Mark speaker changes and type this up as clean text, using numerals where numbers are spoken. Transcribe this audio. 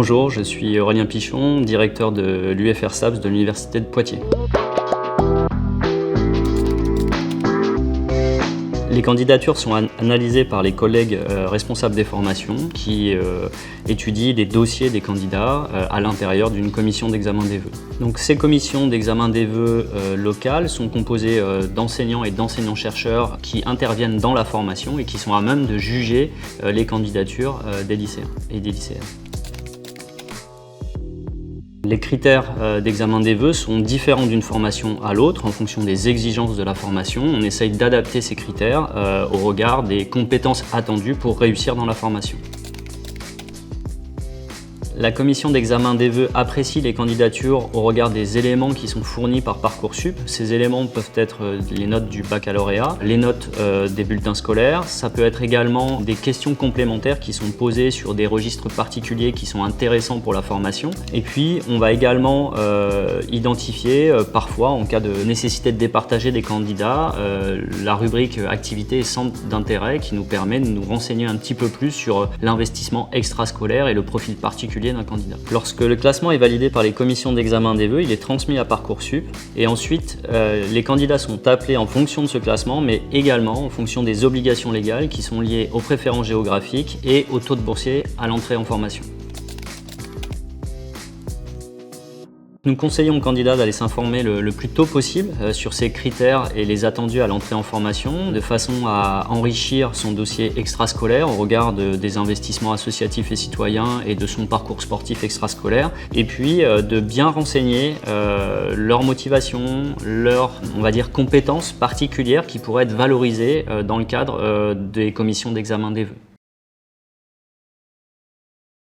Speaker 1: Bonjour, je suis Aurélien Pichon, directeur de l'UFR SAPS de l'Université de Poitiers. Les candidatures sont analysées par les collègues responsables des formations qui étudient les dossiers des candidats à l'intérieur d'une commission d'examen des vœux. Donc ces commissions d'examen des vœux locales sont composées d'enseignants et d'enseignants-chercheurs qui interviennent dans la formation et qui sont à même de juger les candidatures des lycéens et des lycéennes. Les critères d'examen des vœux sont différents d'une formation à l'autre en fonction des exigences de la formation. On essaye d'adapter ces critères au regard des compétences attendues pour réussir dans la formation. La commission d'examen des vœux apprécie les candidatures au regard des éléments qui sont fournis par Parcoursup. Ces éléments peuvent être les notes du baccalauréat, les notes des bulletins scolaires. Ça peut être également des questions complémentaires qui sont posées sur des registres particuliers qui sont intéressants pour la formation. Et puis, on va également identifier, parfois, en cas de nécessité de départager des candidats, la rubrique activités et centres d'intérêt qui nous permet de nous renseigner un petit peu plus sur l'investissement extrascolaire et le profil particulier d'un candidat. Lorsque le classement est validé par les commissions d'examen des vœux, il est transmis à Parcoursup et ensuite les candidats sont appelés en fonction de ce classement, mais également en fonction des obligations légales qui sont liées aux préférences géographiques et au taux de boursier à l'entrée en formation. Nous conseillons aux candidats d'aller s'informer le plus tôt possible sur ces critères et les attendus à l'entrée en formation, de façon à enrichir son dossier extrascolaire au regard des investissements associatifs et citoyens et de son parcours sportif extrascolaire, et puis de bien renseigner leur motivation, leurs, on va dire, compétences particulières qui pourraient être valorisées dans le cadre des commissions d'examen des vœux.